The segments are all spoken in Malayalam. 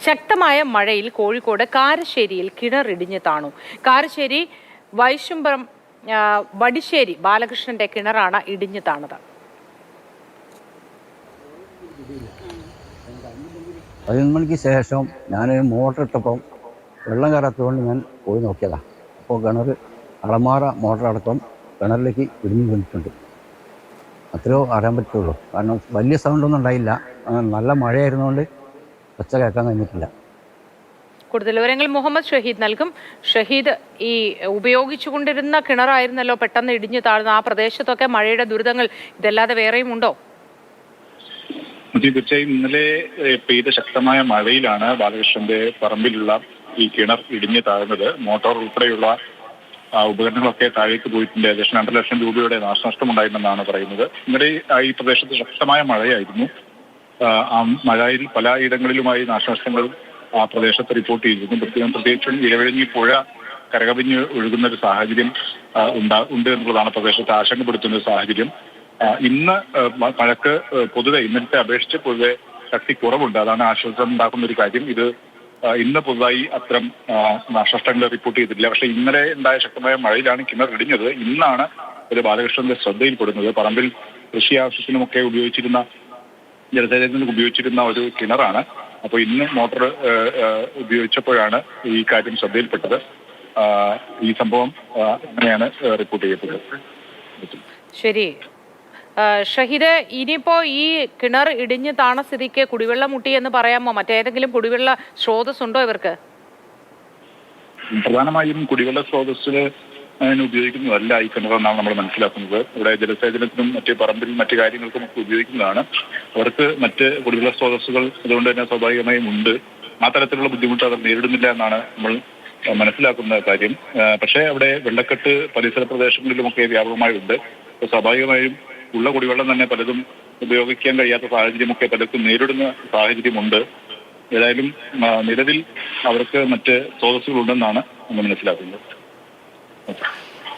ശക്തമായ മഴയിൽ കോഴിക്കോട് കാരശ്ശേരിയിൽ കിണറിടിഞ്ഞ് താണു. കാരശ്ശേരി വൈശുംബരം വടിശ്ശേരി ബാലകൃഷ്ണന്റെ കിണറാണ് ഇടിഞ്ഞു താണത്. 11 മണിക്ക് ശേഷം ഞാൻ മോട്ടർ ഇട്ടപ്പം വെള്ളം കയറാത്തതുകൊണ്ട് ഞാൻ പോയി നോക്കിയതാണ്. അപ്പോൾ കിണർ അളമാറ മോട്ടർ അടക്കം കിണറിലേക്ക് ഇടിഞ്ഞു വീണിട്ടുണ്ട്. അത്രയോ അറിയാൻ പറ്റുള്ളൂ. കാരണം വലിയ സൗണ്ടൊന്നും ഉണ്ടായില്ല. നല്ല മഴയായിരുന്നുകൊണ്ട് ഒച്ച കേൾക്കാൻ കഴിഞ്ഞിട്ടില്ല. കൂടുതൽ വിവരങ്ങൾ മുഹമ്മദ് ഷഹീദ് നൽകും. ഷഹീദ്, ഈ ഉപയോഗിച്ചുകൊണ്ടിരുന്ന കിണറായിരുന്നല്ലോ പെട്ടെന്ന് ഇടിഞ്ഞു താഴ്ന്ന ആ പ്രദേശത്തൊക്കെ മഴയുടെ ദുരിതങ്ങൾ ഇതല്ലാതെ വേറെയും ഉണ്ടോ? തീർച്ചയായും ഇന്നലെ പെയ്ത ശക്തമായ മഴയിലാണ് ബാലകൃഷ്ണന്റെ പറമ്പിലുള്ള ഈ കിണർ ഇടിഞ്ഞു താഴ്ന്നത്. മോട്ടോർ ഉൾപ്പെടെയുള്ള ഉപകരണങ്ങളൊക്കെ താഴേക്ക് പോയിട്ടുണ്ട്. ഏകദേശം 2 ലക്ഷം രൂപയുടെ നാശനഷ്ടം ഉണ്ടായിരുന്നെന്നാണ് പറയുന്നത്. ഇന്നലെ ഈ പ്രദേശത്ത് ശക്തമായ മഴയായിരുന്നു. ആ മഴയിൽ പല ഇടങ്ങളിലുമായി നാശനഷ്ടങ്ങൾ ആ പ്രദേശത്ത് റിപ്പോർട്ട് ചെയ്തിരുന്നു. പ്രത്യേകിച്ചും ഇരവിഴഞ്ഞി പുഴ കരകവിഞ്ഞ് ഒഴുകുന്ന ഒരു സാഹചര്യം ഉണ്ട് എന്നുള്ളതാണ് പ്രദേശത്ത് ആശങ്കപ്പെടുത്തുന്ന ഒരു സാഹചര്യം. ഇന്ന് മഴക്ക് പൊതുവെ ഇന്നലത്തെ അപേക്ഷിച്ച് പൊതുവെ ശക്തി കുറവുണ്ട്. അതാണ് ആശ്വാസം ഉണ്ടാക്കുന്ന ഒരു കാര്യം. ഇത് ഇന്ന് പുതുതായി അത്തരം നാശനഷ്ടങ്ങൾ റിപ്പോർട്ട് ചെയ്തിട്ടില്ല. പക്ഷേ ഇന്നലെ ഉണ്ടായ ശക്തമായ മഴയിലാണ് കിണർ ഇടിഞ്ഞത്. ഇന്നാണ് ഒരു ബാലകൃഷ്ണന്റെ ശ്രദ്ധയിൽപ്പെടുന്നത്. പറമ്പിൽ കൃഷി ആവശ്യത്തിനുമൊക്കെ ഉപയോഗിച്ചിരുന്ന ജലസേചനത്തിന് ഉപയോഗിച്ചിരുന്ന ഒരു കിണറാണ്. അപ്പോൾ ഇന്ന് മോട്ടോർ ഉപയോഗിച്ചപ്പോഴാണ് ഈ കാര്യം ശ്രദ്ധയിൽപ്പെട്ടത്. ഈ സംഭവം അങ്ങനെയാണ് റിപ്പോർട്ട് ചെയ്യപ്പെട്ടത്. ശരി ഷഹീദ്, ഇനിയിപ്പോ ഈ കിണർ ഇടിഞ്ഞ് താണ സ്ഥിതിക്ക് കുടിവെള്ളം മുട്ടി എന്ന് പറയാമോ? മറ്റേതെങ്കിലും കുടിവെള്ള സ്രോതസ് ഉണ്ടോ ഇവർക്ക്? പ്രധാനമായും കുടിവെള്ള സ്രോതസ്സിന് ഉപയോഗിക്കുന്നതല്ല ഈ കിണറെന്നാണ് നമ്മൾ മനസ്സിലാക്കുന്നത്. ഇവിടെ ജലസേചനത്തിനും മറ്റ് പറമ്പിൽ മറ്റു കാര്യങ്ങൾക്കും ഒക്കെ ഉപയോഗിക്കുന്നതാണ്. അവർക്ക് മറ്റ് കുടിവെള്ള സ്രോതസ്സുകൾ അതുകൊണ്ട് തന്നെ സ്വാഭാവികമായും ഉണ്ട്. ആ തരത്തിലുള്ള ബുദ്ധിമുട്ട് അവർ നേരിടുന്നില്ല എന്നാണ് നമ്മൾ മനസ്സിലാക്കുന്ന കാര്യം. പക്ഷേ അവിടെ വെള്ളക്കെട്ട് പരിസര പ്രദേശങ്ങളിലുമൊക്കെ വ്യാപകമായുണ്ട്. സ്വാഭാവികമായും ഉള്ള കുടിവെള്ളം തന്നെ പലതും ഉപയോഗിക്കാൻ കഴിയാത്ത സാഹചര്യമൊക്കെ പലർക്കും നേരിടുന്ന സാഹചര്യമുണ്ട്. ഏതായാലും നിലവിൽ അവർക്ക് മറ്റ് സ്രോതസ്സുകളുണ്ടെന്നാണ് നമ്മൾ മനസ്സിലാക്കുന്നത്.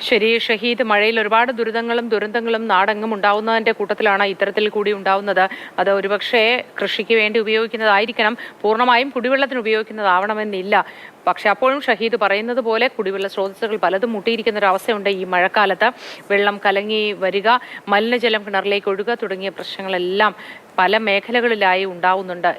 ശരി ഷഹീദ്, മഴയിൽ ഒരുപാട് ദുരന്തങ്ങളും നാടെങ്ങും ഉണ്ടാവുന്നതിന്റെ കൂട്ടത്തിലാണ് ഇത്തരത്തിൽ കൂടി ഉണ്ടാവുന്നത്. അത് ഒരുപക്ഷെ കൃഷിക്ക് വേണ്ടി ഉപയോഗിക്കുന്നതായിരിക്കണം, പൂർണ്ണമായും കുടിവെള്ളത്തിന് ഉപയോഗിക്കുന്നതാവണമെന്നില്ല. പക്ഷെ അപ്പോഴും ഷഹീദ് പറയുന്നത് പോലെ കുടിവെള്ള സ്രോതസ്സുകൾ പലതും മുട്ടിയിരിക്കുന്ന ഒരു അവസ്ഥയുണ്ട്. ഈ മഴക്കാലത്ത് വെള്ളം കലങ്ങി വരിക, മലിനജലം കിണറിലേക്ക് ഒഴുകുക തുടങ്ങിയ പ്രശ്നങ്ങളെല്ലാം പല മേഖലകളിലായി ഉണ്ടാവുന്നുണ്ട്.